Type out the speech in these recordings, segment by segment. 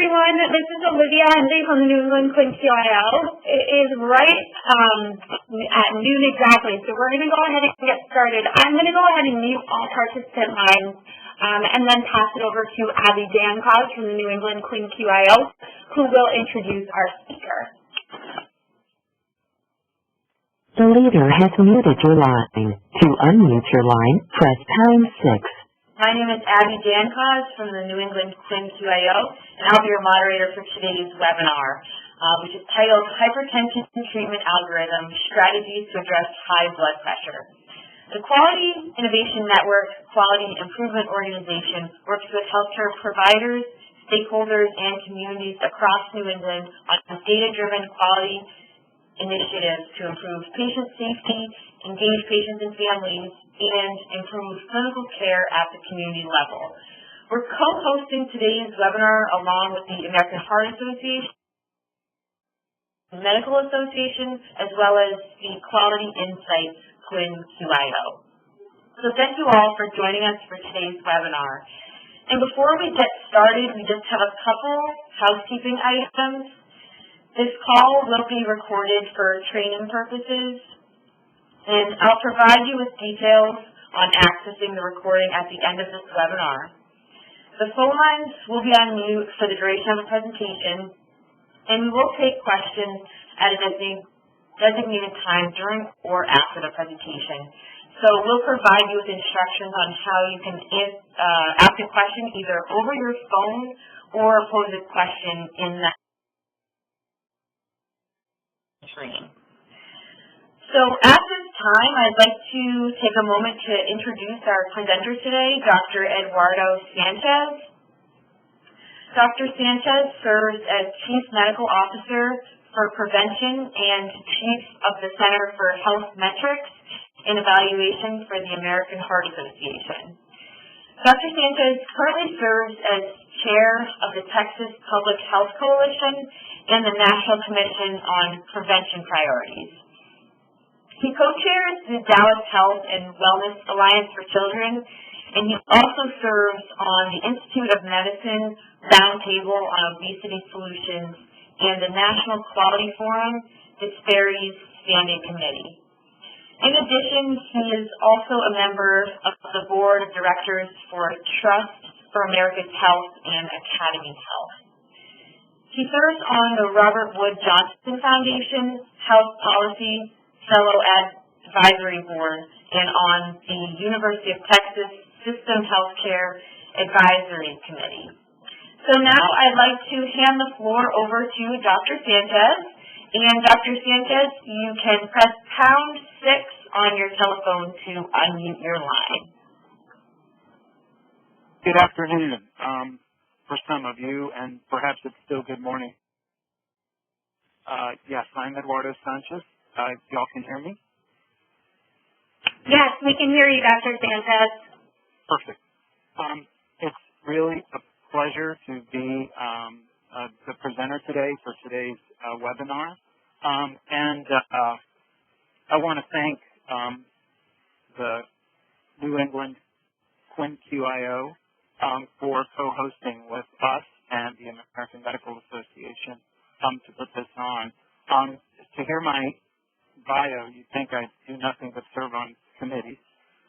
everyone. This is Olivia Henry from the New England QIN-QIO. It is right at noon exactly, so we're going to go ahead and get started. I'm going to go ahead and mute all participant lines and then pass it over to Abby Dancause from the New England QIN-QIO, who will introduce our speaker. The leader has muted your line. To unmute your line, press #6. My name is Abby Dancause from the New England QIN-QIO, and I'll be your moderator for today's webinar, which is titled Hypertension Treatment Algorithm, Strategies to Address High Blood Pressure. The Quality Innovation Network Quality Improvement Organization works with healthcare providers, stakeholders, and communities across New England on data-driven quality initiatives to improve patient safety, engage patients and families, and improve clinical care at the community level. We're co-hosting today's webinar along with the American Heart Association, Medical Association, as well as the Quality Insights QIN-QIO. So thank you all for joining us for today's webinar. And before we get started, we just have a couple housekeeping items. This call will be recorded for training purposes, and I'll provide you with details on accessing the recording at the end of this webinar. The phone lines will be on mute for the duration of the presentation, and we will take questions at a designated time during or after the presentation. So we'll provide you with instructions on how you can ask a question either over your phone or pose a question in that training. So at this time, I'd like to take a moment to introduce our presenter today, Dr. Eduardo Sanchez. Dr. Sanchez serves as Chief Medical Officer for Prevention and Chief of the Center for Health Metrics and Evaluation for the American Heart Association. Dr. Sanchez currently serves as Chair of the Texas Public Health Coalition and the National Commission on Prevention Priorities. He co-chairs the Dallas Health and Wellness Alliance for Children, and he also serves on the Institute of Medicine Roundtable on Obesity Solutions and the National Quality Forum Disparities Standing Committee. In addition, he is also a member of the Board of Directors for Trust for America's Health and Academy Health. He serves on the Robert Wood Johnson Foundation Health Policy Fellow Advisory Board and on the University of Texas System Healthcare Advisory Committee. So now I'd like to hand the floor over to Dr. Sanchez. And Dr. Sanchez, you can press #6 on your telephone to unmute your line. Good afternoon for some of you, and perhaps it's still good morning. Yes, I'm Eduardo Sanchez. Y'all can hear me? Yes, we can hear you, Dr. Sanchez. Perfect. It's really a pleasure to be the presenter today for today's webinar. I want to thank the New England QIN-QIO for co-hosting with us and the American Medical Association to put this on. To hear my bio, you'd think I do nothing but serve on committees.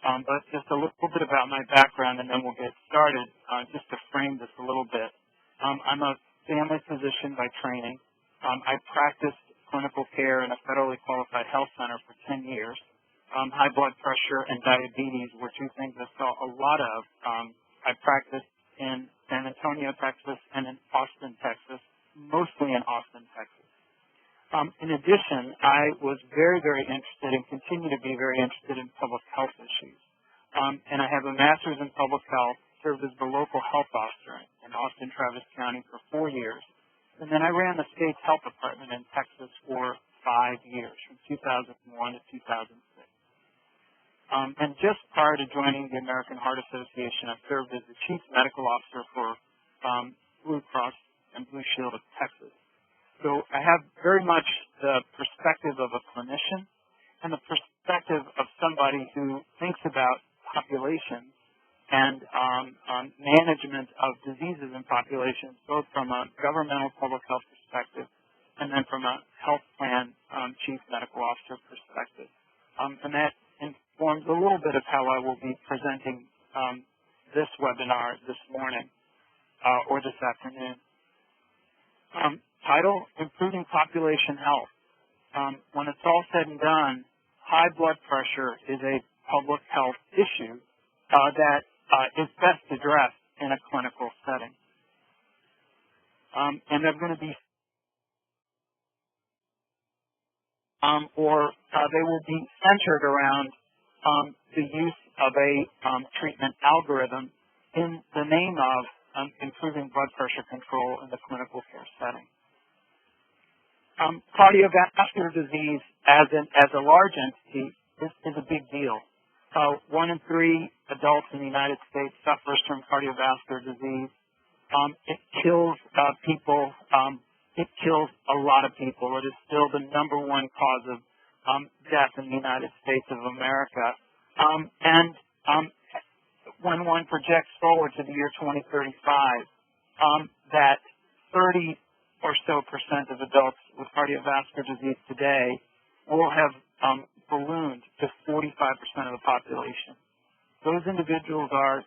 But just a little bit about my background, and then we'll get started, just to frame this a little bit. I'm a family physician by training. I practiced clinical care in a federally qualified health center for 10 years. High blood pressure and diabetes were two things I saw a lot of. I practiced in San Antonio, Texas, and in Austin, Texas, mostly in Austin, Texas. In addition, I was very, very interested and continue to be very interested in public health issues. And I have a master's in public health, served as the local health officer in Austin, Travis County for 4 years. And then I ran the state's health department in Texas for 5 years, from 2001 to 2006. And just prior to joining the American Heart Association, I served as the Chief Medical Officer for Blue Cross and Blue Shield of Texas. So I have very much the perspective of a clinician and the perspective of somebody who thinks about populations and management of diseases in populations, both from a governmental public health perspective and then from a health plan chief medical officer perspective. And that informs a little bit of how I will be presenting this webinar this morning or this afternoon. Title, Improving Population Health. When it's all said and done, high blood pressure is a public health issue that is best addressed in a clinical setting. And they're going to be, they will be centered around the use of a treatment algorithm in the name of improving blood pressure control in the clinical care setting. Cardiovascular disease as a large entity is a big deal. 1 in 3 adults in the United States suffers from cardiovascular disease. It kills people. It kills a lot of people. It is still the #1 cause of death in the United States of America. And when one projects forward to the year 2035, that 30% or so of adults with cardiovascular disease today will have ballooned to 45% of the population. Those individuals are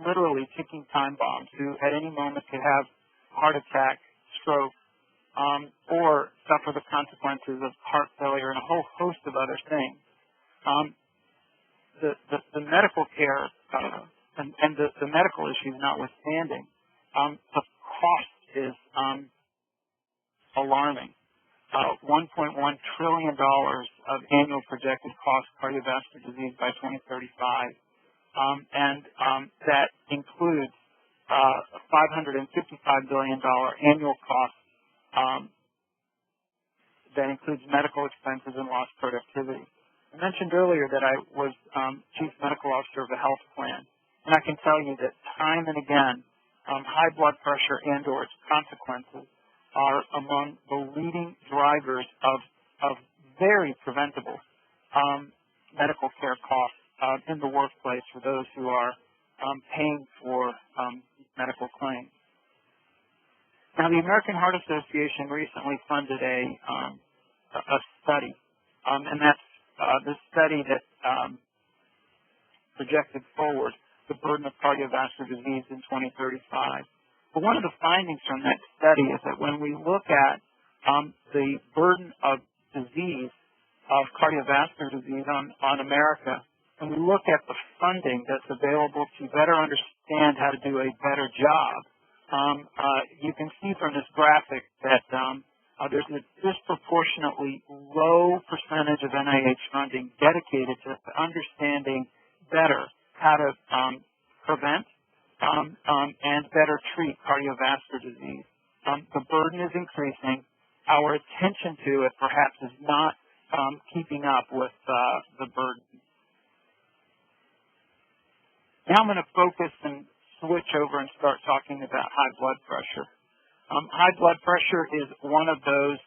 literally ticking time bombs who at any moment could have heart attack, stroke, or suffer the consequences of heart failure and a whole host of other things. The medical care and the medical issues notwithstanding, the cost is alarming. $1.1 trillion of annual projected cost of cardiovascular disease by 2035, and that includes a $555 billion annual cost that includes medical expenses and lost productivity. I mentioned earlier that I was Chief Medical Officer of a health plan, and I can tell you that time and again, high blood pressure and or its consequences are among the leading drivers of very preventable medical care costs in the workplace for those who are paying for medical claims. Now, the American Heart Association recently funded a study, and that's this study that projected forward the burden of cardiovascular disease in 2035. But one of the findings from that study is that when we look at the burden of disease, of cardiovascular disease on America, and we look at the funding that's available to better understand how to do a better job, you can see from this graphic that there's a disproportionately low percentage of NIH funding dedicated to understanding better how to prevent and better treat cardiovascular disease. The burden is increasing. Our attention to it perhaps is not keeping up with the burden. Now I'm going to focus and switch over and start talking about high blood pressure. High blood pressure is one of those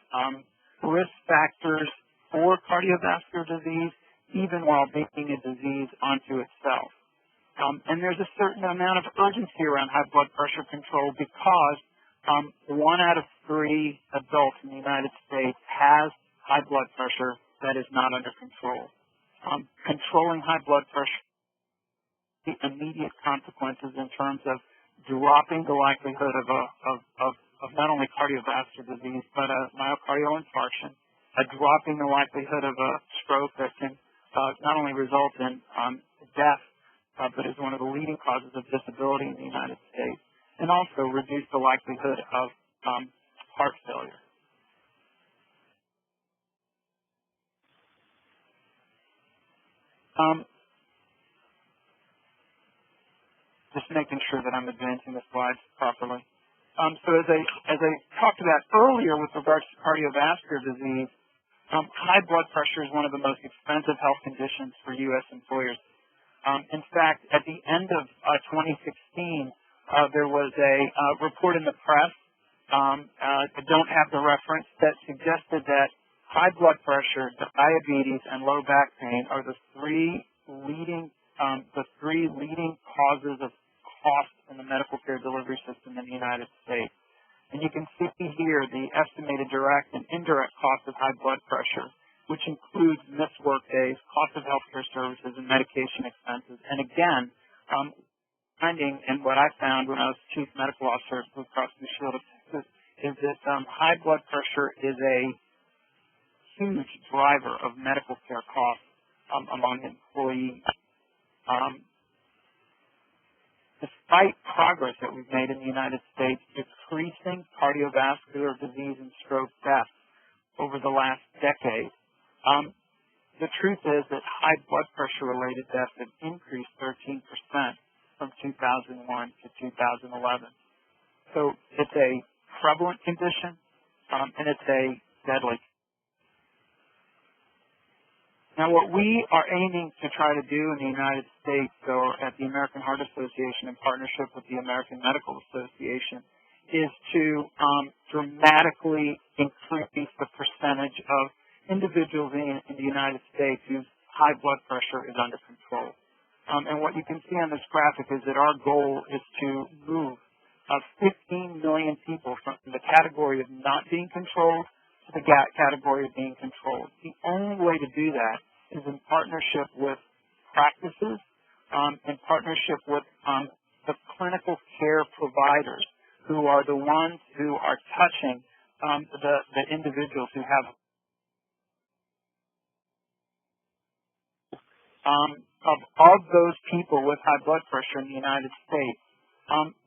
risk factors for cardiovascular disease, even while being a disease unto itself. And there's a certain amount of urgency around high blood pressure control because 1 out of 3 adults in the United States has high blood pressure that is not under control. Controlling high blood pressure has immediate consequences in terms of dropping the likelihood of not only cardiovascular disease, but a myocardial infarction, dropping the likelihood of a stroke that can not only result in death, but is one of the leading causes of disability in the United States, and also reduce the likelihood of heart failure. Just making sure that I'm advancing the slides properly. So as I talked about earlier with regards to cardiovascular disease, high blood pressure is one of the most expensive health conditions for U.S. employers. In fact, at the end of 2016, there was a report in the press, I don't have the reference, that suggested that high blood pressure, diabetes, and low back pain are the 3 leading the three leading causes of cost in the medical care delivery system in the United States. And you can see here the estimated direct and indirect cost of high blood pressure, which includes missed work days, cost of healthcare services, and medication expenses. And again, finding, and what I found when I was Chief Medical Officer at Blue Cross Blue Shield of Texas, is that high blood pressure is a huge driver of medical care costs among employees. Despite progress that we've made in the United States decreasing cardiovascular disease and stroke deaths over the last decade, the truth is that high blood pressure-related deaths have increased 13% from 2001 to 2011. So it's a prevalent condition, and it's a deadly. Now, what we are aiming to try to do in the United States, or at the American Heart Association in partnership with the American Medical Association, is to dramatically increase the percentage of individuals in the United States whose high blood pressure is under control. And what you can see on this graphic is that our goal is to move 15 million people from the category of not being controlled to the category of being controlled. The only way to do that is in partnership with practices, in partnership with the clinical care providers who are the ones who are touching the individuals who have of those people with high blood pressure in the United States,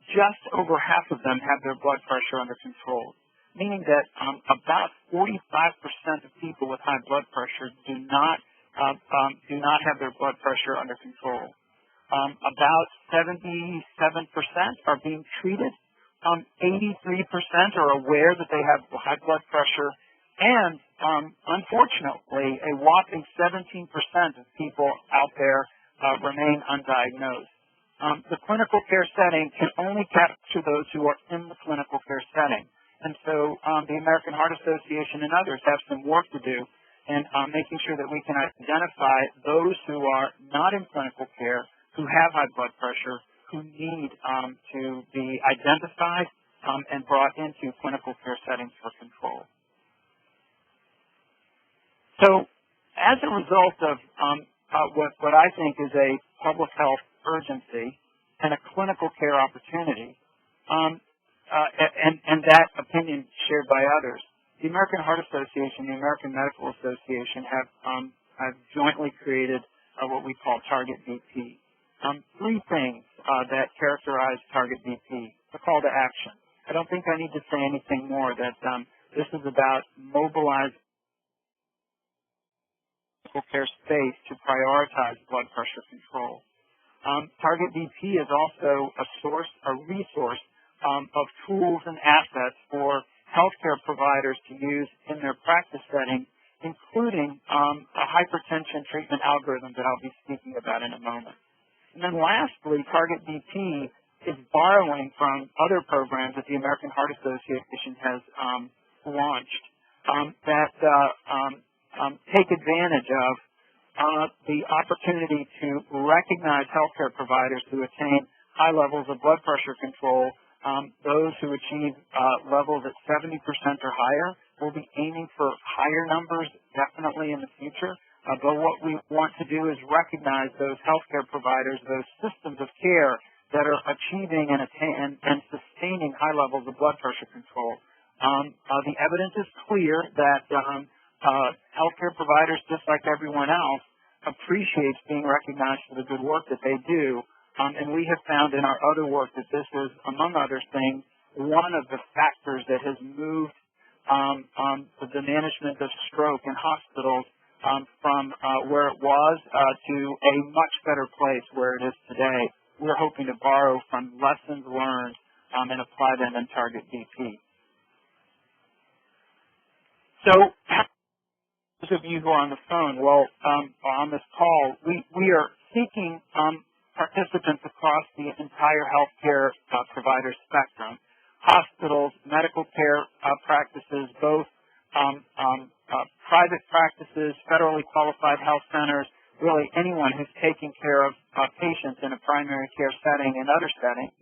just over half of them have their blood pressure under control, meaning that about 45% of people with high blood pressure do not have their blood pressure under control. About 77% are being treated. 83% are aware that they have high blood pressure, and unfortunately, a whopping 17% of people out there remain undiagnosed. The clinical care setting can only capture those who are in the clinical care setting. And so the American Heart Association and others have some work to do in making sure that we can identify those who are not in clinical care, who have high blood pressure, who need to be identified and brought into clinical care settings for control. So as a result of what I think is a public health urgency and a clinical care opportunity, and that opinion shared by others, the American Heart Association, the American Medical Association have jointly created what we call Target BP. Three things that characterize Target BP: the call to action. I don't think I need to say anything more that this is about mobilizing the care space to prioritize blood pressure control. Target BP is also a resource of tools and assets for healthcare providers to use in their practice setting, including a hypertension treatment algorithm that I'll be speaking about in a moment. And then lastly, Target BP is borrowing from other programs that the American Heart Association has launched that take advantage of the opportunity to recognize healthcare providers who attain high levels of blood pressure control. Those who achieve levels at 70% or higher will be aiming for higher numbers definitely in the future. But what we want to do is recognize those healthcare providers, those systems of care that are achieving and sustaining high levels of blood pressure control. The evidence is clear that healthcare providers, just like everyone else, appreciates being recognized for the good work that they do. And we have found in our other work that this is, among other things, one of the factors that has moved the management of stroke in hospitals from where it was to a much better place where it is today. We're hoping to borrow from lessons learned and apply them in Target BP. So, those of you who are on the phone, well, on this call, we are seeking participants across the entire healthcare provider spectrum: hospitals, medical care practices, both private practices, federally qualified health centers. really anyone who's taking care of patients in a primary care setting and other settings.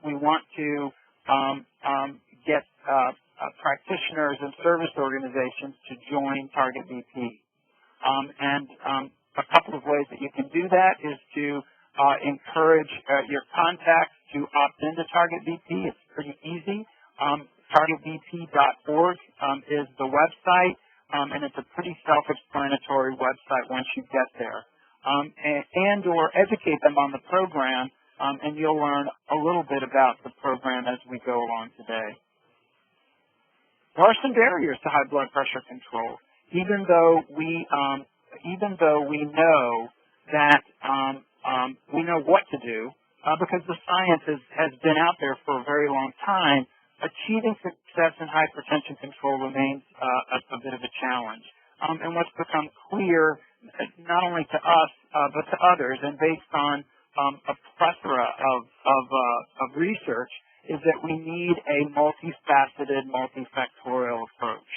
We want to get practitioners and service organizations to join Target BP. A couple of ways that you can do that is to encourage your contacts to opt into Target BP. It's pretty easy. TargetBP.org is the website, and it's a pretty self-explanatory website once you get there. And or educate them on the program, and you'll learn a little bit about the program as we go along today. There are some barriers to high blood pressure control, even though we know that we know what to do, because the science has been out there for a very long time. Achieving success in hypertension control remains a bit of a challenge. And what's become clear, not only to us, but to others, and based on a plethora of research, is that we need a multifaceted, multifactorial approach.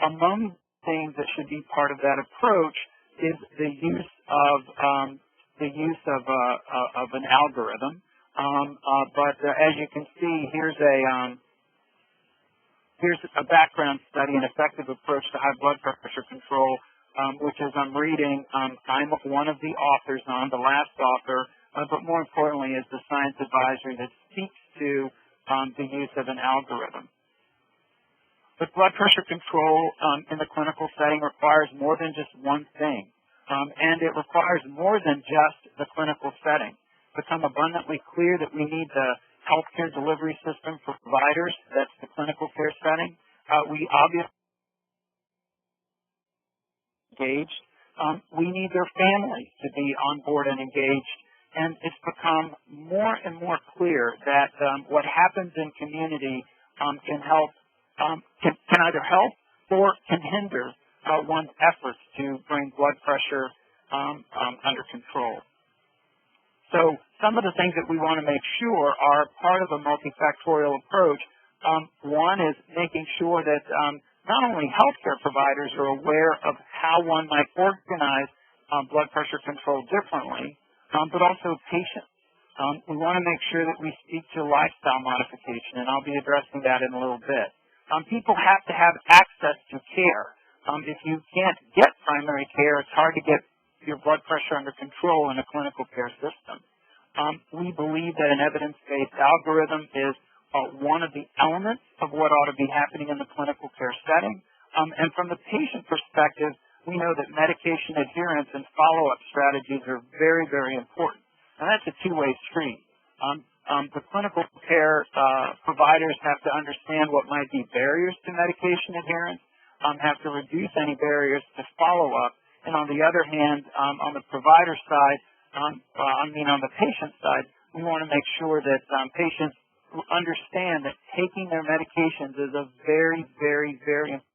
Among things that should be part of that approach is the use of an algorithm. But as you can see, here's a background study, an effective approach to high blood pressure control, which as I'm reading, I'm one of the authors on, the last author, but more importantly is the science advisory that speaks to the use of an algorithm. But blood pressure control in the clinical setting requires more than just one thing, and it requires more than just the clinical setting. It's become abundantly clear that we need the healthcare delivery system for providers. That's the clinical care setting. We obviously engaged. We need their families to be on board and engaged. And it's become more and more clear that what happens in community can either help or can hinder one's efforts to bring blood pressure under control. So some of the things that we want to make sure are part of a multifactorial approach. One is making sure that not only healthcare providers are aware of how one might organize blood pressure control differently, but also patients. We want to make sure that we speak to lifestyle modification, and I'll be addressing that in a little bit. People have to have access to care. If you can't get primary care, it's hard to get your blood pressure under control in a clinical care system. We believe that an evidence-based algorithm is one of the elements of what ought to be happening in the clinical care setting. And from the patient perspective, we know that medication adherence and follow-up strategies are very, very important. And that's a two-way street. The clinical care providers have to understand what might be barriers to medication adherence, have to reduce any barriers to follow-up. And on the other hand, on the provider side, on the patient side, we want to make sure that patients understand that taking their medications is a very, very, very important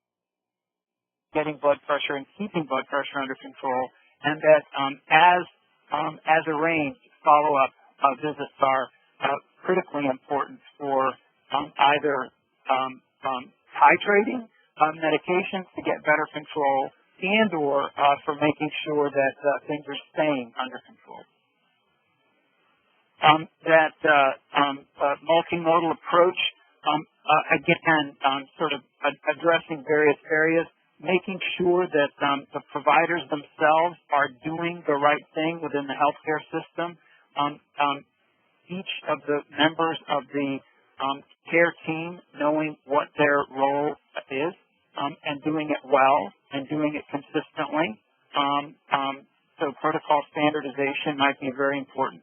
getting blood pressure and keeping blood pressure under control, and that as arranged, follow-up visits are critically important for either titrating medications to get better control and or for making sure that things are staying under control. Multimodal approach, again, sort of addressing various areas, making sure that the providers themselves are doing the right thing within the healthcare system. Each of the members of the care team knowing what their role is and doing it well and doing it consistently. So protocol standardization might be very important.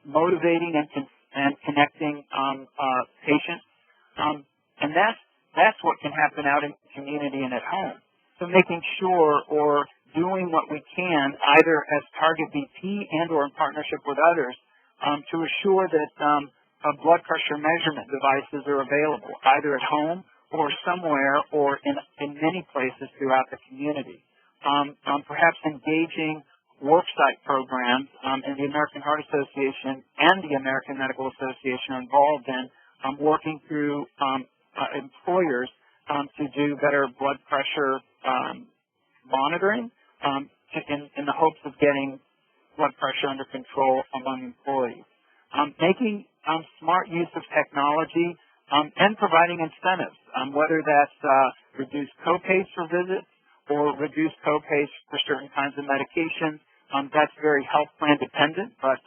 Motivating and connecting patients. And that's what can happen out in the community and at home. So making sure or doing what we can, either as Target BP and or in partnership with others, to assure that blood pressure measurement devices are available, either at home or somewhere or in many places throughout the community. Perhaps engaging worksite programs, and the American Heart Association and the American Medical Association are involved in working through employers to do better blood pressure monitoring in the hopes of getting blood pressure under control among employees. Making smart use of technology and providing incentives, whether that's reduced copays for visits or reduced copays for certain kinds of medications. That's very health plan dependent, but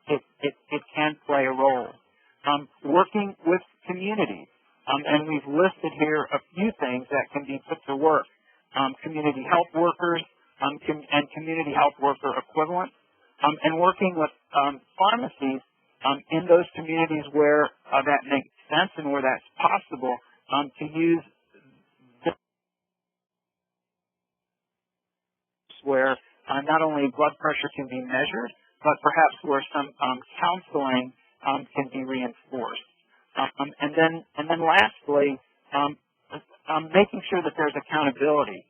it can play a role. Working with communities, and we've listed here a few things that can be put to work. Community health workers and community health worker equivalents, and working with pharmacies in those communities where that makes sense and where that's possible to use where not only blood pressure can be measured, but perhaps where some counseling can be reinforced. And then lastly, making sure that there's accountability,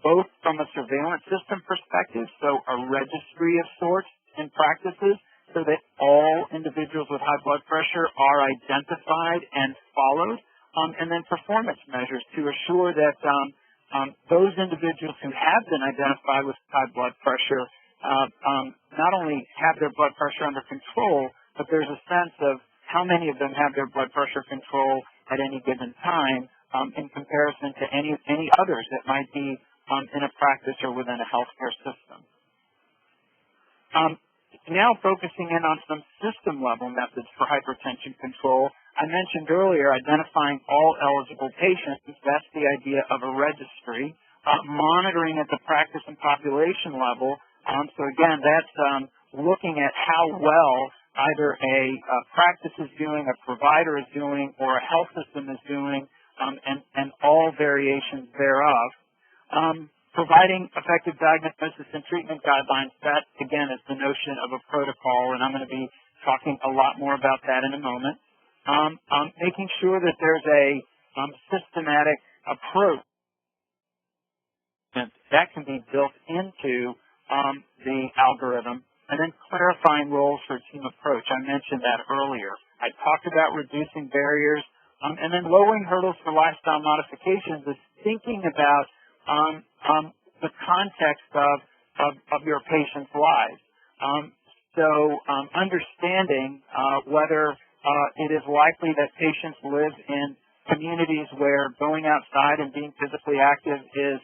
both from a surveillance system perspective, so a registry of sorts and practices, so that all individuals with high blood pressure are identified and followed, and then performance measures to assure that those individuals who have been identified with high blood pressure not only have their blood pressure under control, but there's a sense of how many of them have their blood pressure control at any given time in comparison to any others that might be in a practice or within a healthcare system. Now focusing in on some system-level methods for hypertension control. I mentioned earlier identifying all eligible patients. That's the idea of a registry. Monitoring at the practice and population level. So again, that's looking at how well either a practice is doing, a provider is doing, or a health system is doing, and all variations thereof. Providing effective diagnosis and treatment guidelines, that, again, is the notion of a protocol, and I'm going to be talking a lot more about that in a moment. Making sure that there's a systematic approach that can be built into the algorithm, and then clarifying roles for a team approach. I mentioned that earlier. I talked about reducing barriers, and then lowering hurdles for lifestyle modifications is thinking about the context of your patients' lives. Understanding whether it is likely that patients live in communities where going outside and being physically active is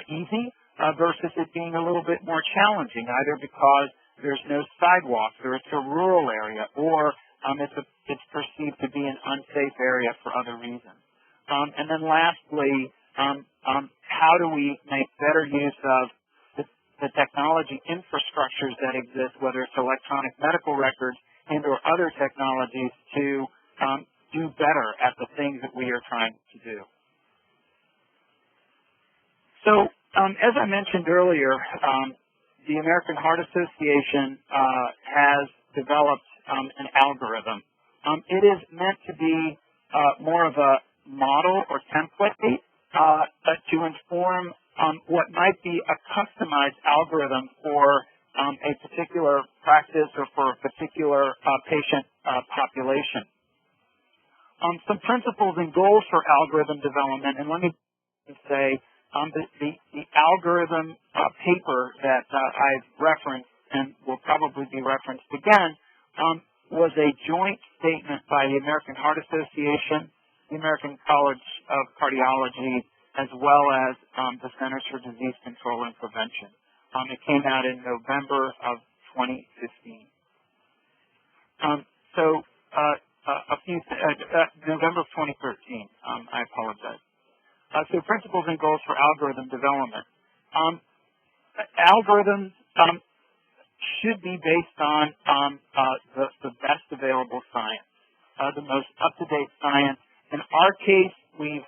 easy versus it being a little bit more challenging, either because there's no sidewalks or it's a rural area or it's perceived to be an unsafe area for other reasons. And then lastly, how do we make better use of the technology infrastructures that exist, whether it's electronic medical records and or other technologies, to do better at the things that we are trying to do. So, as I mentioned earlier, the American Heart Association has developed an algorithm. It is meant to be more of a model or template to inform what might be a customized algorithm for a particular practice or for a particular patient population. Some principles and goals for algorithm development, and let me say the algorithm paper that I've referenced and will probably be referenced again was a joint statement by the American Heart Association, the American College of Cardiology, as well as the Centers for Disease Control and Prevention. It came out in November of 2015. November of 2013. I apologize. So principles and goals for algorithm development. Algorithms should be based on the best available science, the most up-to-date science. In our case, we've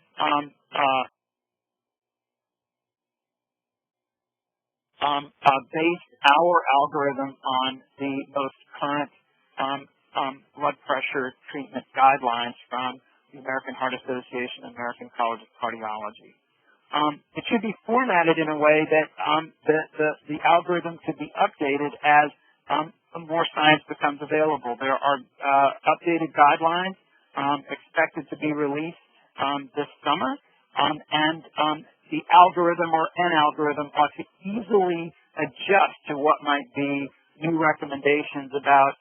based our algorithm on the most current blood pressure treatment guidelines from the American Heart Association and American College of Cardiology. It should be formatted in a way that the algorithm could be updated as more science becomes available. There are updated guidelines expected to be released this summer, and the algorithm or an algorithm ought to easily adjust to what might be new recommendations about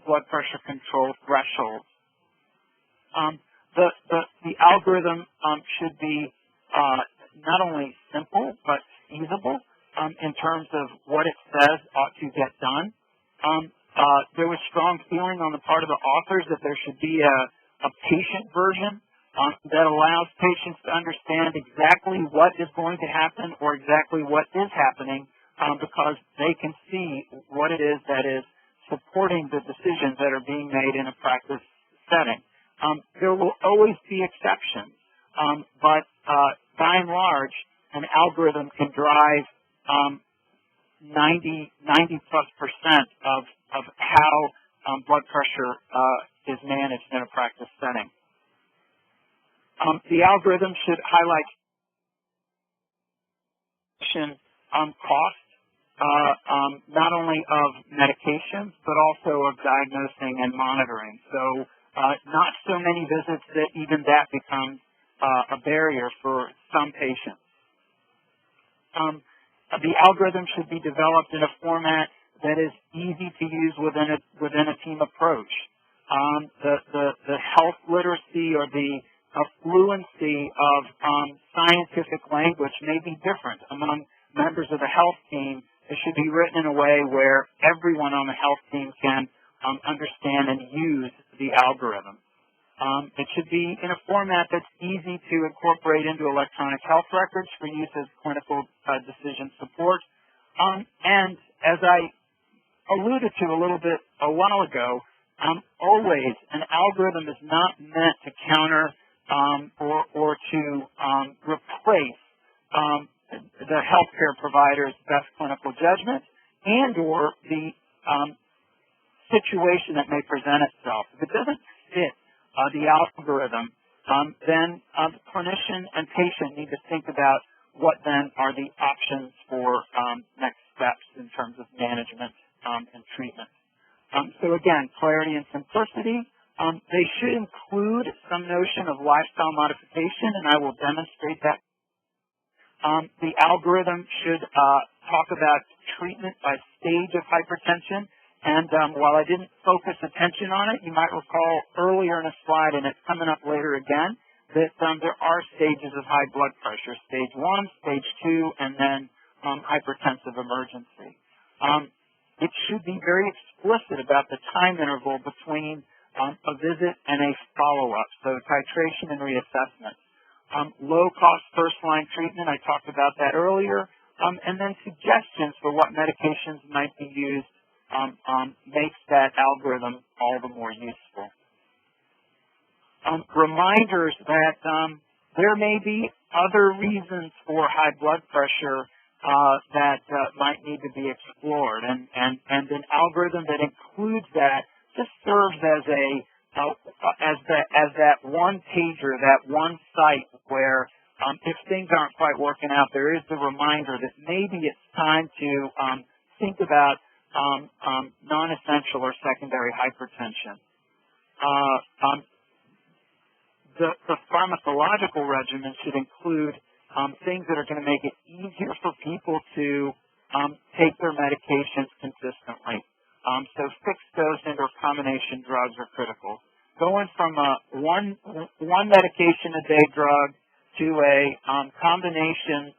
blood pressure control thresholds. The algorithm should be not only simple but feasible in terms of what it says ought to get done. There was strong feeling on the part of the authors that there should be a patient version that allows patients to understand exactly what is going to happen or exactly what is happening because they can see what it is that is supporting the decisions that are being made in a practice setting. There will always be exceptions, but by and large, an algorithm can drive 90+% of how blood pressure is managed in a practice setting. The algorithm should highlight cost, not only of medications, but also of diagnosing and monitoring. So not so many visits that even that becomes a barrier for some patients. The algorithm should be developed in a format that is easy to use within a team approach. The health literacy or the fluency of scientific language may be different among members of the health team. It should be written in a way where everyone on the health team can understand and use the algorithm. It should be in a format that's easy to incorporate into electronic health records for use as clinical decision support. And as I alluded to a little bit a while ago, always an algorithm is not meant to counter or to replace the healthcare provider's best clinical judgment and or the situation that may present itself. If it doesn't fit the algorithm, then the clinician and patient need to think about what then are the options for next steps in terms of management and treatment. So again, clarity and simplicity. They should include some notion of lifestyle modification, and I will demonstrate that. The algorithm should talk about treatment by stage of hypertension. And while I didn't focus attention on it, you might recall earlier in a slide, and it's coming up later again, that there are stages of high blood pressure, stage 1, stage 2, and then hypertensive emergency. It should be very explicit about the time interval between a visit and a follow-up, so titration and reassessment. Low-cost first-line treatment, I talked about that earlier, and then suggestions for what medications might be used makes that algorithm all the more useful. Reminders that there may be other reasons for high blood pressure that might need to be explored, and an algorithm that includes that just serves as that one pager, that one site where if things aren't quite working out, there is the reminder that maybe it's time to think about non-essential or secondary hypertension. The pharmacological regimen should include things that are going to make it easier for people to take their medications consistently. So fixed dose and or combination drugs are critical. Going from a one medication a day drug to a combination,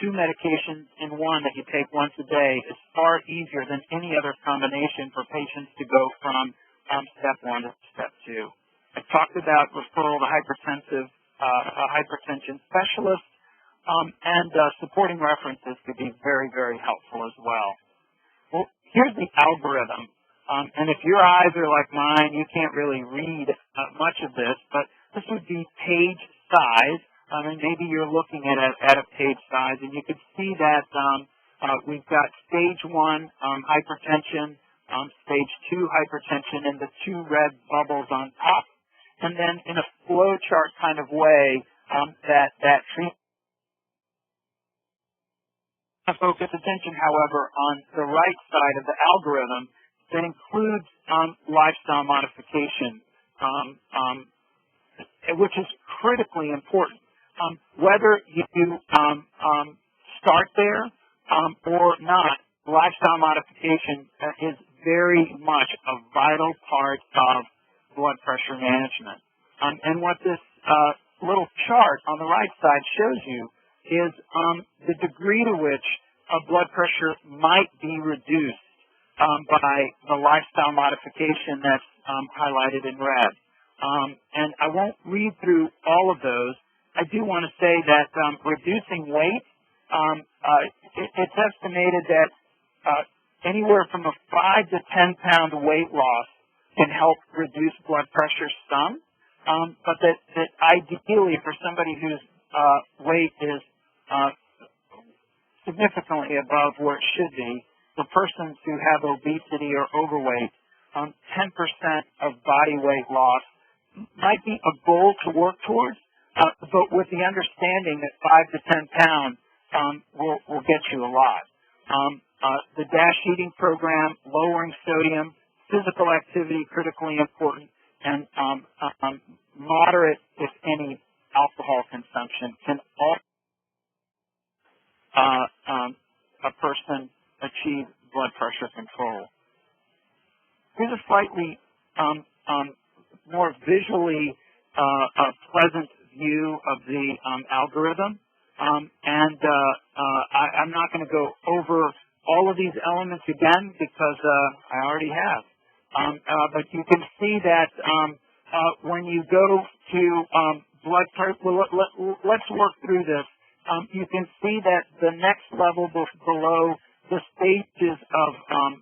2 medications in one that you take once a day is far easier than any other combination for patients to go from step 1 to step 2. I talked about referral to hypertension specialists, and supporting references could be very, very helpful as well. Well, here's the algorithm, and if your eyes are like mine, you can't really read much of this, but this would be page size. And maybe you're looking at a page size, and you could see that we've got stage 1 hypertension, stage 2 hypertension, and the 2 red bubbles on top. And then in a flow chart kind of way, that treatment. Focus attention, however, on the right side of the algorithm that includes lifestyle modification, which is critically important. Whether you start there or not, lifestyle modification is very much a vital part of blood pressure management. And what this little chart on the right side shows you is the degree to which blood pressure might be reduced by the lifestyle modification that's highlighted in red. And I won't read through all of those. I do want to say that reducing weight, it's estimated that anywhere from a 5 to 10 pound weight loss can help reduce blood pressure some, but that ideally for somebody whose weight is significantly above where it should be, for persons who have obesity or overweight, 10% of body weight loss might be a goal to work towards, but with the understanding that 5 to 10 pounds will get you a lot. The DASH eating program, lowering sodium, physical activity critically important, and moderate, if any, alcohol consumption can all a person achieve blood pressure control. Here's a slightly more visually pleasant view of the algorithm, and I'm not going to go over all of these elements again because I already have. But you can see that when you go to blood pressure, let's work through this. You can see that the next level below the stages of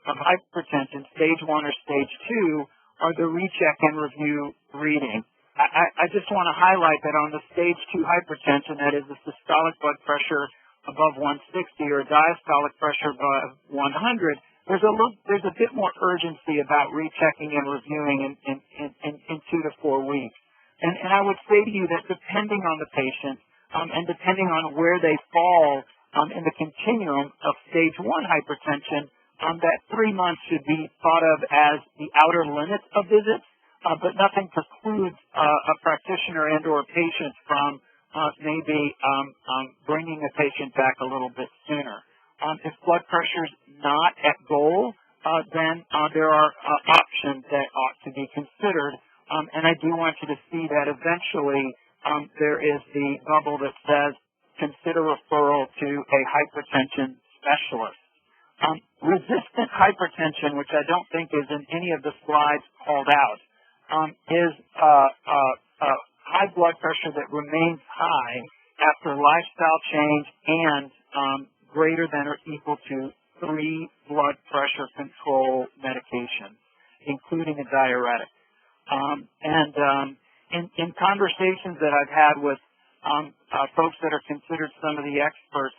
hypertension, stage 1 or stage 2, are the recheck and review reading. I just want to highlight that on the stage 2 hypertension, that is the systolic blood pressure above 160 or diastolic pressure above 100, there's a bit more urgency about rechecking and reviewing in 2 to 4 weeks. And I would say to you that depending on the patient and depending on where they fall in the continuum of stage 1 hypertension, that 3 months should be thought of as the outer limit of visits, but nothing precludes a practitioner and or a patient from maybe bringing the patient back a little bit sooner. If blood pressure is not at goal, then there are options that ought to be considered. And I do want you to see that eventually there is the bubble that says consider referral to a hypertension specialist. Resistant hypertension, which I don't think is in any of the slides called out, is high blood pressure that remains high after lifestyle change and greater than or equal to 3 blood pressure control medications, including a diuretic. In conversations that I've had with folks that are considered some of the experts,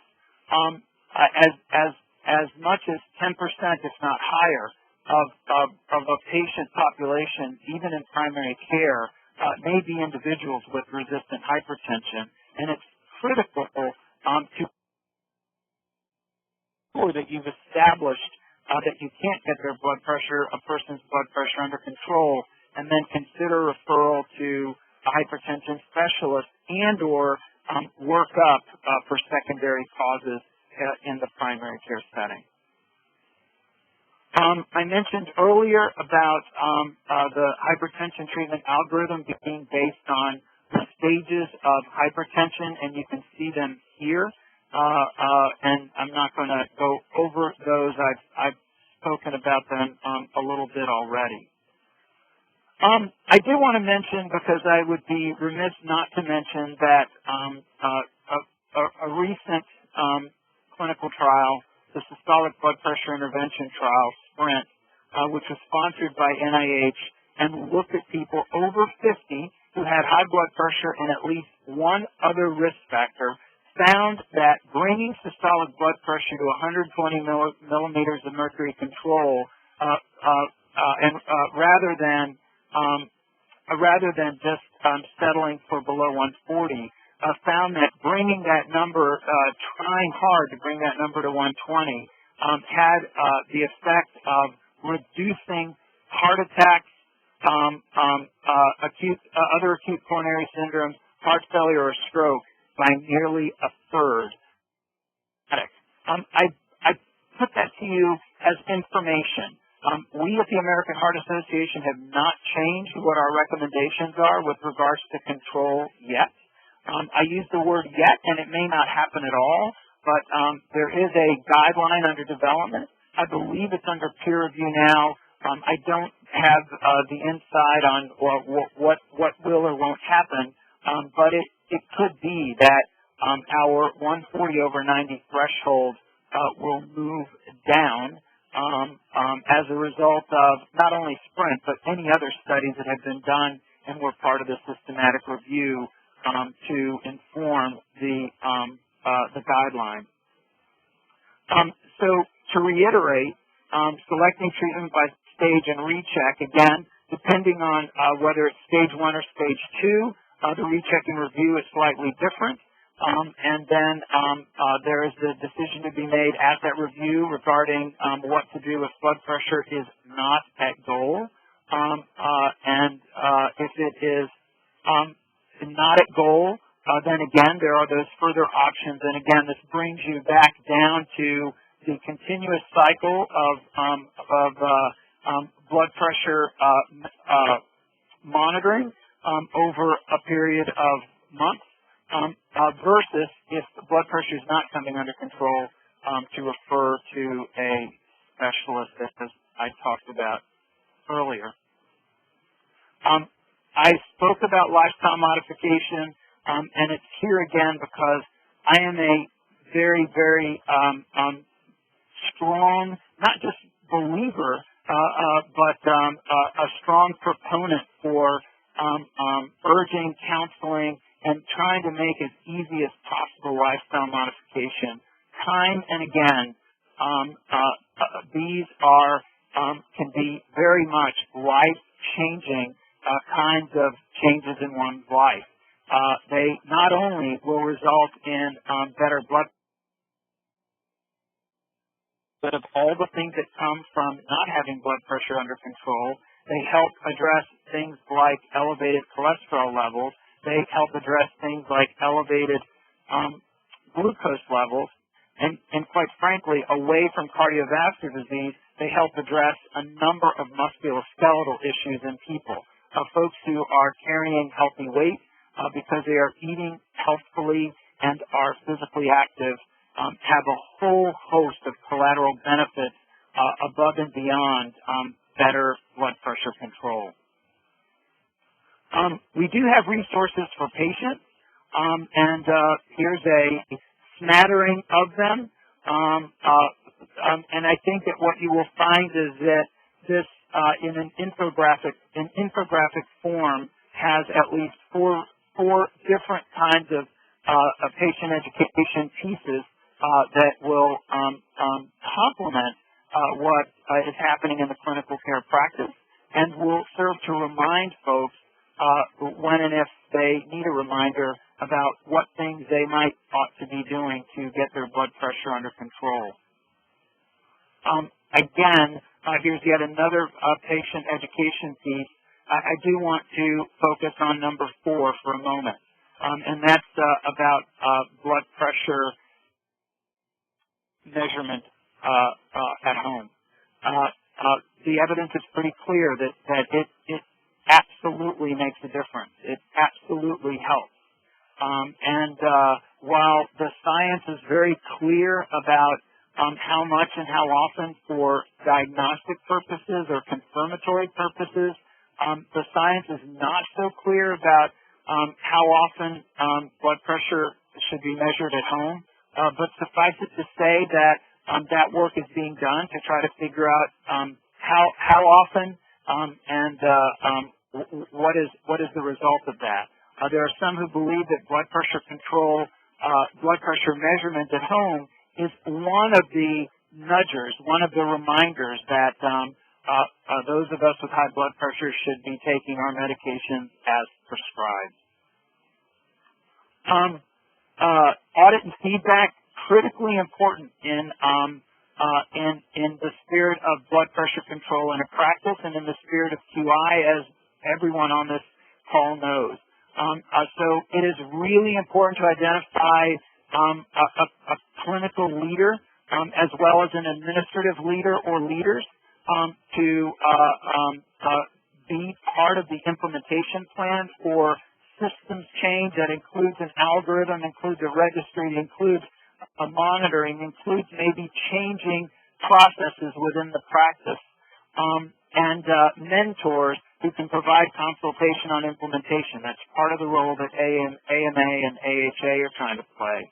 as much as 10%, if not higher, of a patient population, even in primary care, may be individuals with resistant hypertension, and it's critical to ensure that you've established that you can't get their blood pressure, a person's blood pressure under control, and then consider referral to a hypertension specialist and or work up for secondary causes in the primary care setting. I mentioned earlier about the hypertension treatment algorithm being based on the stages of hypertension, and you can see them here. And I'm not going to go over those. I've spoken about them a little bit already. I do want to mention, because I would be remiss not to mention, that a recent clinical trial, the Systolic Blood Pressure Intervention Trial, SPRINT, which was sponsored by NIH and looked at people over 50 who had high blood pressure and at least one other risk factor, found that bringing systolic blood pressure to 120 millimeters of mercury control, rather than just settling for below 140, found that bringing that number, trying hard to bring that number to 120, had the effect of reducing heart attacks, other acute coronary syndromes, heart failure, or stroke by nearly a third. I put that to you as information. We at the American Heart Association have not changed what our recommendations are with regards to control yet. I use the word yet, and it may not happen at all, but there is a guideline under development. I believe it's under peer review now. I don't have the insight on what will or won't happen, but it could be that our 140/90 threshold will move down as a result of not only SPRINT, but any other studies that have been done and were part of the systematic review to inform the guideline. So to reiterate, selecting treatment by stage and recheck, again, depending on whether it's stage 1 or stage 2, the rechecking review is slightly different. And then there is the decision to be made at that review regarding what to do if blood pressure is not at goal. And if it is not at goal, then again, there are those further options. And again, this brings you back down to the continuous cycle of blood pressure monitoring over a period of months versus if the blood pressure is not coming under control to refer to a specialist, as I talked about earlier. I spoke about lifestyle modification, and it's here again because I am a very, very strong, not just believer, but a strong proponent for urging, counseling, and trying to make as easy as possible lifestyle modification. Time and again, these are can be very much life-changing kinds of changes in one's life. They not only will result in better blood, but of all the things that come from not having blood pressure under control, they help address things like elevated cholesterol levels. They help address things like elevated glucose levels. And quite frankly, away from cardiovascular disease, they help address a number of musculoskeletal issues in people. Folks who are carrying healthy weight because they are eating healthfully and are physically active have a whole host of collateral benefits above and beyond better blood pressure control. We do have resources for patients, and here's a smattering of them. And I think that what you will find is that this, in an infographic form, has at least four different kinds of patient education pieces that will complement what is happening in the clinical care practice, and will serve to remind folks when and if they need a reminder about what things they might ought to be doing to get their blood pressure under control. Again, here's yet another patient education piece. I do want to focus on number 4 for a moment, and that's about blood pressure measurement at home. The evidence is pretty clear that it absolutely makes a difference. It absolutely helps. And while the science is very clear about how much and how often for diagnostic purposes or confirmatory purposes, the science is not so clear about how often blood pressure should be measured at home. But suffice it to say that that work is being done to try to figure out how often and what is the result of that. There are some who believe that blood pressure control, blood pressure measurement at home is one of the nudgers, one of the reminders that those of us with high blood pressure should be taking our medications as prescribed. Audit and feedback, critically important in the spirit of blood pressure control in a practice and in the spirit of QI, as everyone on this call knows. So it is really important to identify a clinical leader as well as an administrative leader or leaders to be part of the implementation plan for systems change that includes an algorithm, includes a registry, includes a monitoring, includes maybe changing processes within the practice, and mentors who can provide consultation on implementation. That's part of the role that AMA and AHA are trying to play.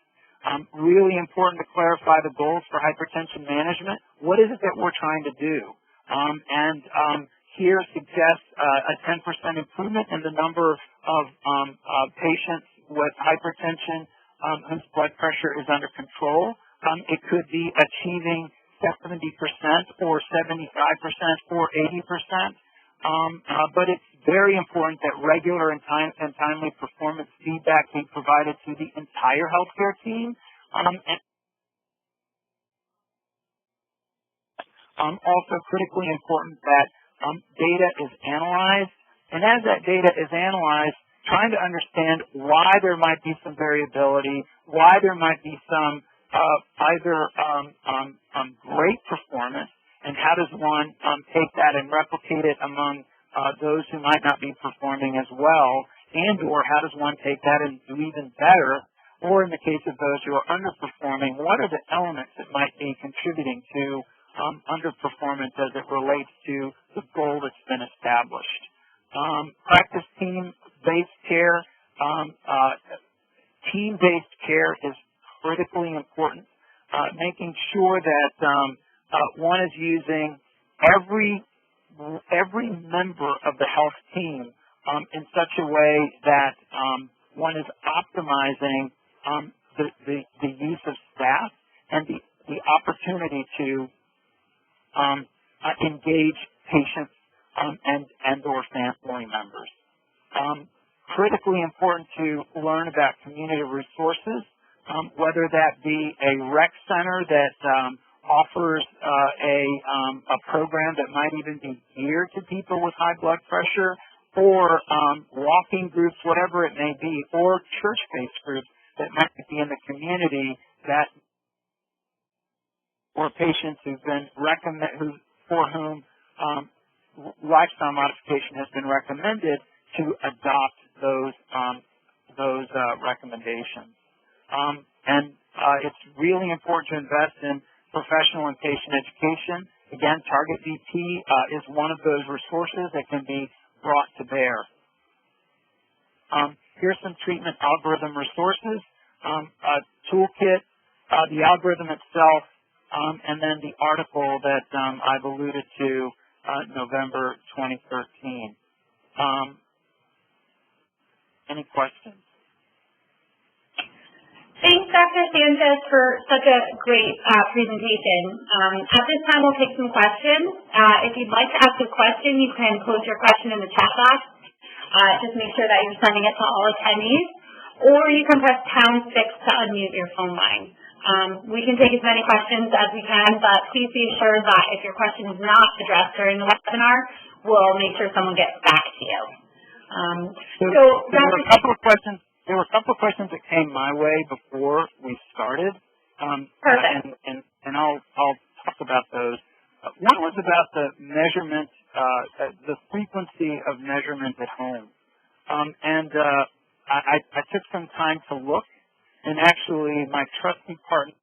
Really important to clarify the goals for hypertension management. What is it that we're trying to do? Here suggests a 10% improvement in the number of patients with hypertension whose blood pressure is under control. It could be achieving 70% or 75% or 80%. But it's very important that regular and timely performance feedback be provided to the entire healthcare team. Also critically important that data is analyzed, and as that data is analyzed, trying to understand why there might be some variability, why there might be some either great performance, and how does one take that and replicate it among those who might not be performing as well, and or how does one take that and do even better, or in the case of those who are underperforming, what are the elements that might be contributing to underperformance as it relates to the goal that's been established. Practice team-based care, team-based care is critically important, making sure that one is using every member of the health team in such a way that one is optimizing the use of staff and the opportunity to engage patients and or family members. Critically important to learn about community resources, whether that be a rec center that offers a program that might even be geared to people with high blood pressure, or walking groups, whatever it may be, or church-based groups that might be in the community that, or patients who've been for whom lifestyle modification has been recommended, to adopt those recommendations. It's really important to invest in professional and patient education. Again, Target VP is one of those resources that can be brought to bear. Here's some treatment algorithm resources, a toolkit, the algorithm itself, and then the article that I've alluded to, November 2013. Any questions? Thanks, Dr. Sanchez, for such a great presentation. At this time, we'll take some questions. If you'd like to ask a question, you can post your question in the chat box. Just make sure that you're sending it to all attendees, or you can press #6 to unmute your phone line. We can take as many questions as we can, but please be assured that if your question is not addressed during the webinar, we'll make sure someone gets back to you. There were a couple of questions that came my way before we started. Perfect. And I'll talk about those. One was about the measurement, the frequency of measurement at home. I took some time to look, and actually my trusty partner,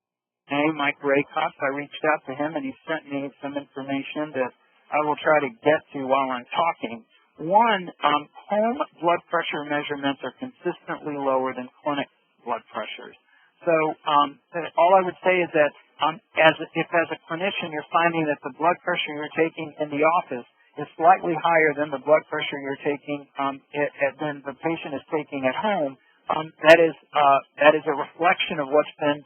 Mike Raycox, I reached out to him and he sent me some information that I will try to get to while I'm talking. One, home blood pressure measurements are consistently lower than clinic blood pressures. So all I would say is that if as a clinician you're finding that the blood pressure you're taking in the office is slightly higher than the blood pressure you're taking than the patient is taking at home, that is a reflection of what's been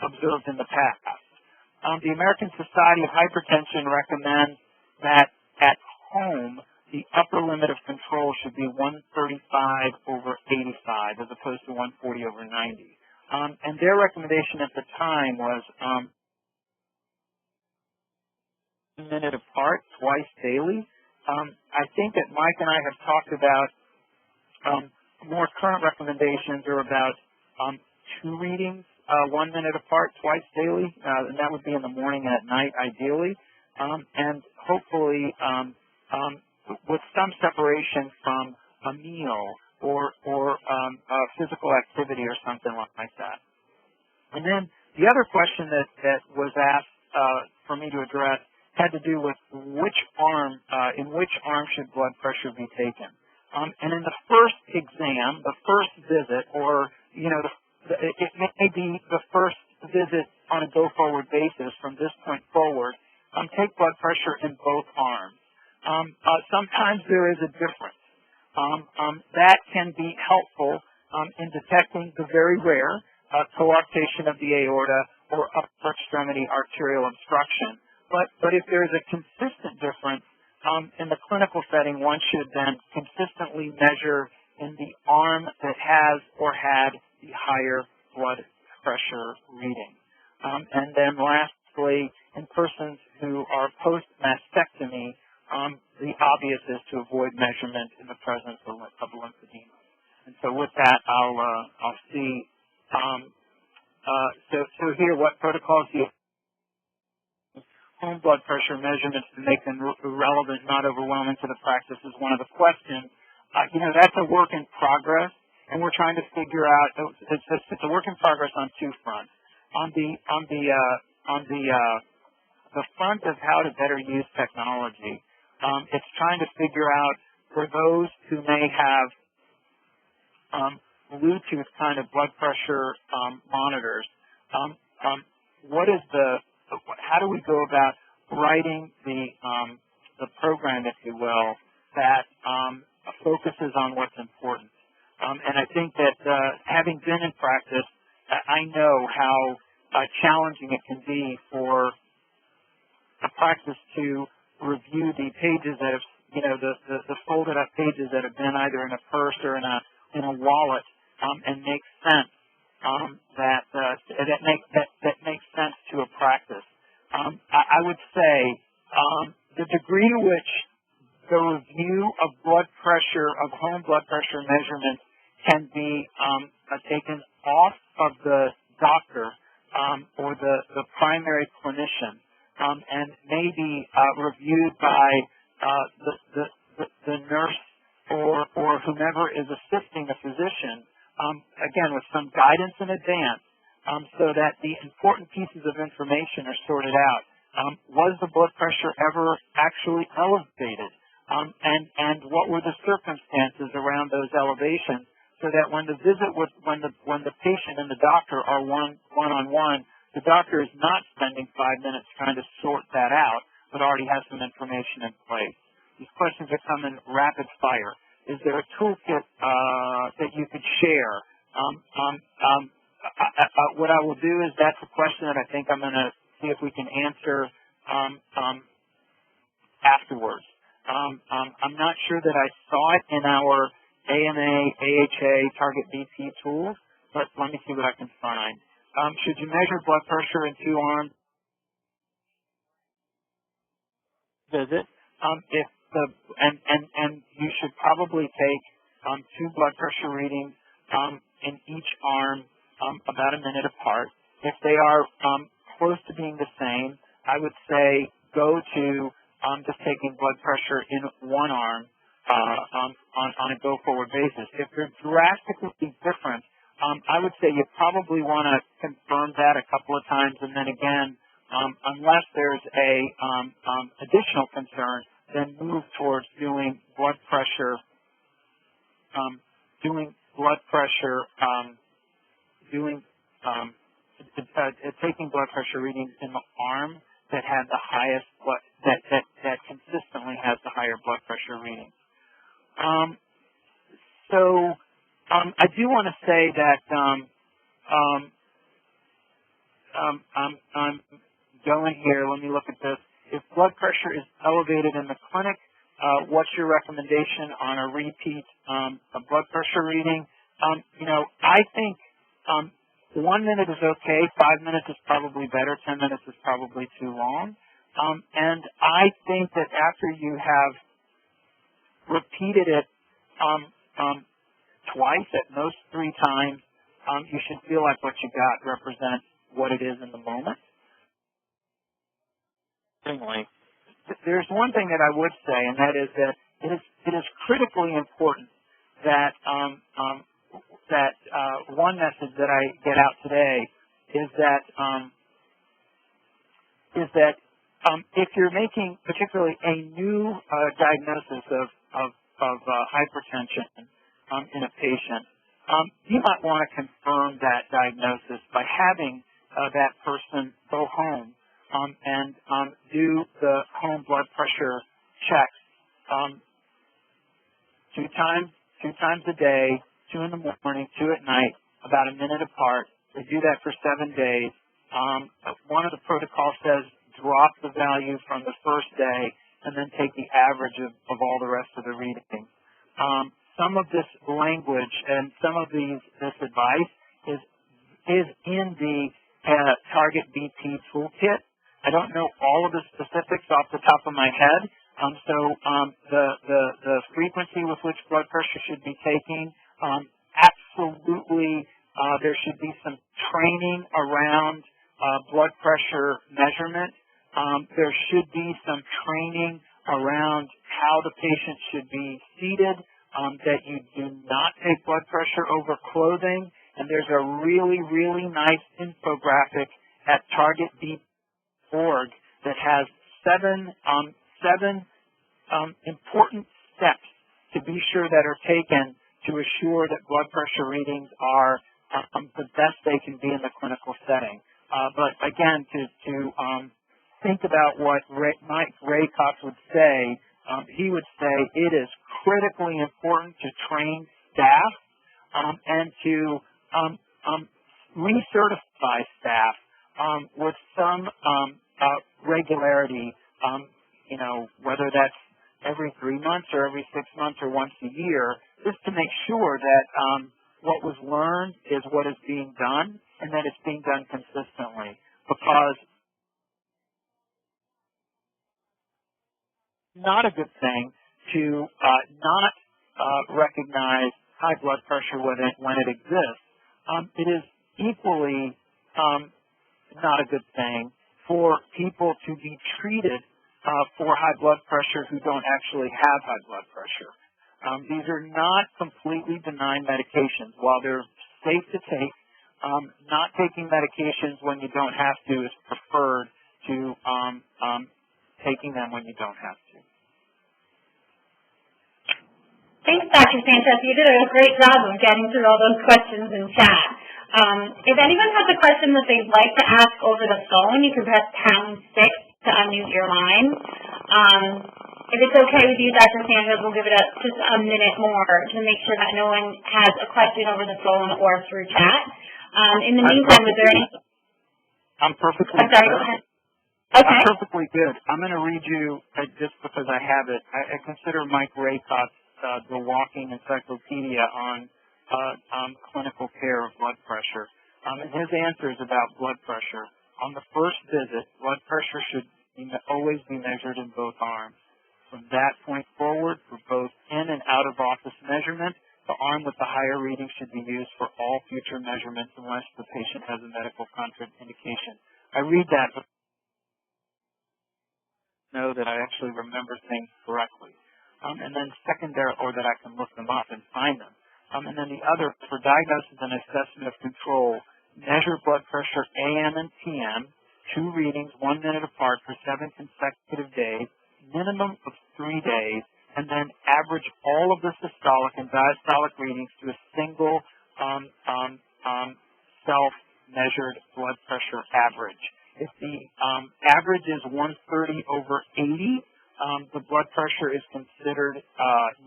observed in the past. The American Society of Hypertension recommends that at home the upper limit of control should be 135/85 as opposed to 140/90. And their recommendation at the time was a minute apart, twice daily. I think that Mike and I have talked about more current recommendations are about 2 readings, 1 minute apart, twice daily, and that would be in the morning and at night, ideally, and hopefully with some separation from a meal or physical activity or something like that. And then the other question that was asked for me to address had to do with in which arm should blood pressure be taken. And in the first exam, the first visit, or it may be the first visit on a go-forward basis from this point forward, take blood pressure in both arms. Sometimes there is a difference. That can be helpful in detecting the very rare coarctation of the aorta or upper extremity arterial obstruction. But if there is a consistent difference in the clinical setting, one should then consistently measure in the arm that has or had the higher blood pressure reading. And then lastly, in persons who are post-mastectomy, the obvious is to avoid measurement in the presence of lymphedema. And so with that, I'll see. So here, what protocols do you home blood pressure measurements to make them relevant, not overwhelming to the practice is one of the questions. That's a work in progress, and we're trying to figure out. It's a work in progress on 2 fronts. On the front of how to better use technology, it's trying to figure out for those who may have Bluetooth kind of blood pressure monitors. How do we go about writing the program, if you will, that focuses on what's important? And I think that having been in practice, I know how challenging it can be for a practice to review the pages that have, the folded up pages that have been either in a purse or in a wallet, and make sense. That makes sense to a practice. I would say the degree to which the review of blood pressure, of home blood pressure measurements, can be taken off of the doctor or the primary clinician, and maybe reviewed by the nurse or whomever is assisting the physician. Again, with some guidance in advance, so that the important pieces of information are sorted out. Was the blood pressure ever actually elevated? And what were the circumstances around those elevations, so that when the visit when the patient and the doctor are one-on-one, the doctor is not spending 5 minutes trying to sort that out, but already has some information in place. These questions are coming rapid fire. Is there a toolkit that you could share? What I will do is, that's a question that I think I'm going to see if we can answer afterwards. I'm not sure that I saw it in our AMA, AHA, Target BP tools, but let me see what I can find. Should you measure blood pressure in 2 arms? Visit. And you should probably take 2 blood pressure readings in each arm about a minute apart. If they are close to being the same, I would say go to just taking blood pressure in 1 arm on a go-forward basis. If they're drastically different, I would say you probably want to confirm that a couple of times, and then again, unless there's a additional concern, then move towards doing blood pressure, taking blood pressure readings in the arm that had the highest that consistently has the higher blood pressure reading. I do want to say that I'm going here. Let me look at this. If blood pressure is elevated in the clinic, what's your recommendation on a repeat blood pressure reading? I think 1 minute is okay. 5 minutes is probably better. 10 minutes is probably too long. And I think that after you have repeated it twice, at most 3 times, you should feel like what you got represents what it is in the moment. Anyway, there's one thing that I would say, and that is that it is critically important that one message that I get out today is that if you're making particularly a new diagnosis of hypertension in a patient, you might want to confirm that diagnosis by having that person go home and do the home blood pressure checks 2 times a day, 2 in the morning, 2 at night, about a minute apart. They do that for 7 days. One of the protocols says drop the value from the first day and then take the average of all the rest of the readings. Some of this language and some of this advice is in the Target BP toolkit. I don't know all of the specifics off the top of my head. The frequency with which blood pressure should be taken, absolutely there should be some training around blood pressure measurement. There should be some training around how the patient should be seated, that you do not take blood pressure over clothing. And there's a really, really nice infographic at targetb.org that has seven important steps to be sure that are taken to assure that blood pressure readings are the best they can be in the clinical setting. But again, to think about what Mike Raycox would say, he would say it is critically important to train staff and to recertify staff with some regularity, whether that's every 3 months or every 6 months or once a year, just to make sure that what was learned is what is being done and that it's being done consistently. Because not a good thing to not recognize high blood pressure when it exists. It is equally not a good thing for people to be treated for high blood pressure who don't actually have high blood pressure. These are not completely benign medications. While they're safe to take, not taking medications when you don't have to is preferred to taking them when you don't have to. Thanks, Dr. Sanchez. You did a great job of getting through all those questions in chat. If anyone has a question that they'd like to ask over the phone, you can press #6 to unmute your line. If it's okay with you, Dr. Sanchez, we'll give it just a minute more to make sure that no one has a question over the phone or through chat. In the meantime, was there any? I'm perfectly I'm sorry, go ahead. Okay. I'm perfectly good. I'm going to read you, just because I have it, I consider Mike Raycox the walking encyclopedia on clinical care of blood pressure. And his answer is about blood pressure. On the first visit, blood pressure should always be measured in both arms. From that point forward, for both in and out of office measurement, the arm with the higher reading should be used for all future measurements unless the patient has a medical contraindication. I read that to know that I actually remember things correctly. And then secondary, or that I can look them up and find them. And then the other, for diagnosis and assessment of control, measure blood pressure AM and PM, 2 readings, 1 minute apart for 7 consecutive days, minimum of 3 days, and then average all of the systolic and diastolic readings to a single self-measured blood pressure average. If the average is 130/80, the blood pressure is considered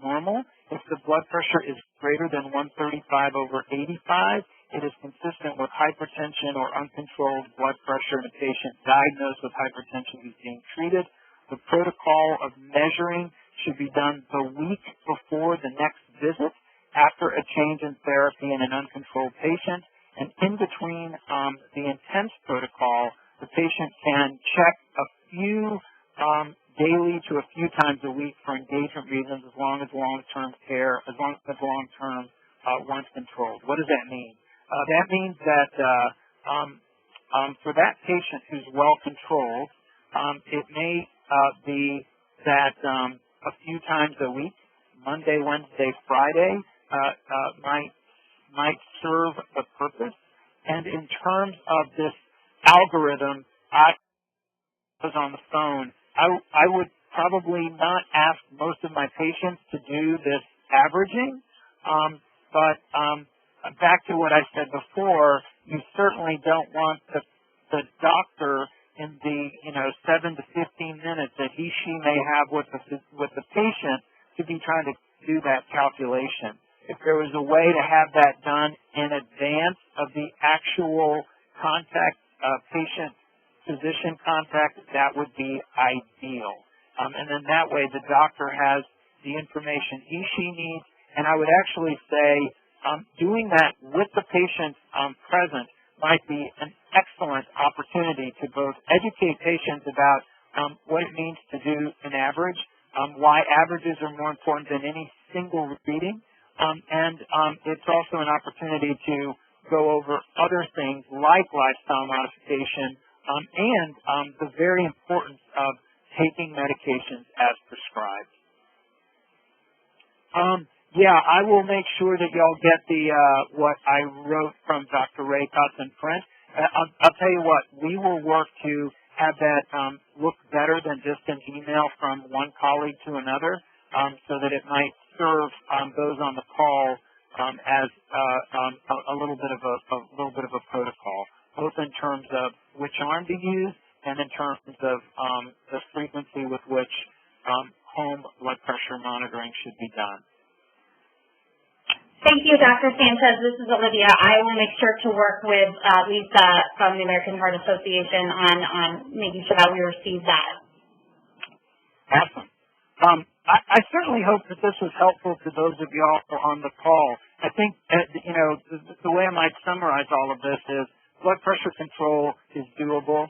normal. If the blood pressure is greater than 135/85, it is consistent with hypertension or uncontrolled blood pressure in a patient diagnosed with hypertension who's being treated. The protocol of measuring should be done the week before the next visit after a change in therapy in an uncontrolled patient. And in between the intense protocol, the patient can check a few daily to a few times a week for engagement reasons, as long as long-term once controlled. What does that mean? That means that for that patient who's well controlled, it may be that a few times a week, Monday, Wednesday, Friday, might serve the purpose. And in terms of this algorithm, I was on the phone, I would probably not ask most of my patients to do this averaging, but back to what I said before, you certainly don't want the doctor in the 7 to 15 minutes that she may have with the patient to be trying to do that calculation. If there was a way to have that done in advance of the actual contact, patient-physician contact, that would be ideal. And then that way the doctor has the information she needs. And I would actually say doing that with the patient present might be an excellent opportunity to both educate patients about what it means to do an average, why averages are more important than any single reading, and it's also an opportunity to go over other things like lifestyle modification and the very importance of taking medications as prescribed. Yeah, I will make sure that y'all get the what I wrote from Dr. Ray Cutts in print. I'll tell you what, we will work to have that look better than just an email from one colleague to another, so that it might serve those on the call as a little bit of a protocol, both in terms of which arm to use and in terms of the frequency with which home blood pressure monitoring should be done. Thank you, Dr. Sanchez. This is Olivia. I will make sure to work with Lisa from the American Heart Association on making sure that we receive that. Awesome. I certainly hope that this was helpful to those of y'all on the call. I think, the way I might summarize all of this is blood pressure control is doable,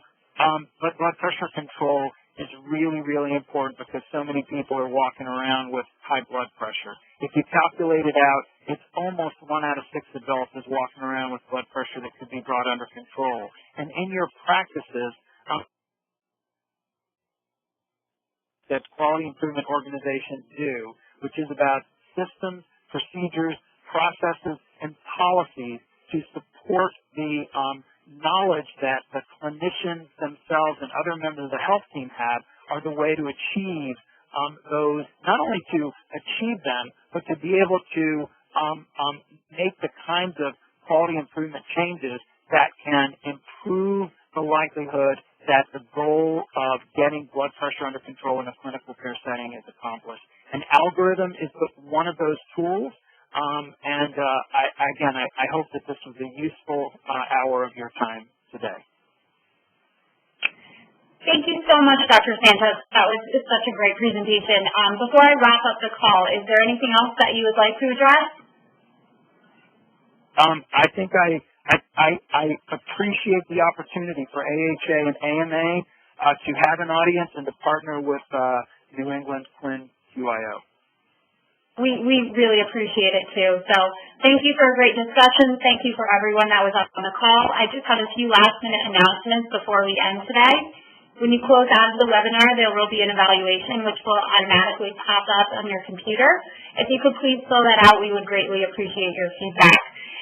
but blood pressure control is really, really important because so many people are walking around with high blood pressure. If you calculate it out, it's almost 1 out of 6 adults is walking around with blood pressure that could be brought under control. And in your practices, that quality improvement organizations do, which is about systems, procedures, processes, and policies to support the knowledge that the clinicians themselves and other members of the health team have are the way to achieve those, not only to achieve them, but to be able to make the kinds of quality improvement changes that can improve the likelihood that the goal of getting blood pressure under control in a clinical care setting is accomplished. An algorithm is one of those tools. I hope that this was a useful hour of your time today. Thank you so much, Dr. Sanchez. That was such a great presentation. Before I wrap up the call, is there anything else that you would like to address? I think I appreciate the opportunity for AHA and AMA to have an audience and to partner with New England QIN-QIO. We really appreciate it too. So thank you for a great discussion. Thank you for everyone that was on the call. I just have a few last-minute announcements before we end today. When you close out of the webinar, there will be an evaluation which will automatically pop up on your computer. If you could please fill that out, we would greatly appreciate your feedback.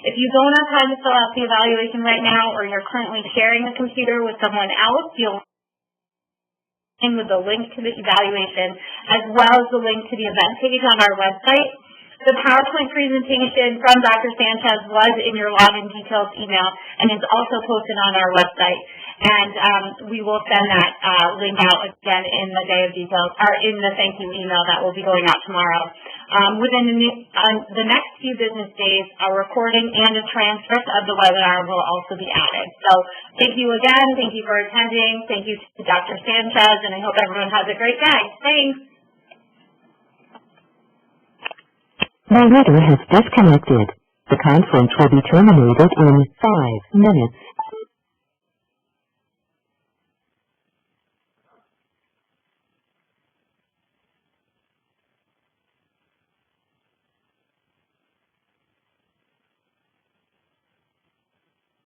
If you don't have time to fill out the evaluation right now, or you're currently sharing the computer with someone else, you'll in with the link to the evaluation as well as the link to the event page on our website. The PowerPoint presentation from Dr. Sanchez was in your login details email and is also posted on our website. And we will send that link out again in the day of details, or in the thank you email that will be going out tomorrow. Within the next few business days, a recording and a transcript of the webinar will also be added. So thank you again. Thank you for attending. Thank you to Dr. Sanchez, and I hope everyone has a great day. Thanks. The reader has disconnected. The conference will be terminated in 5 minutes.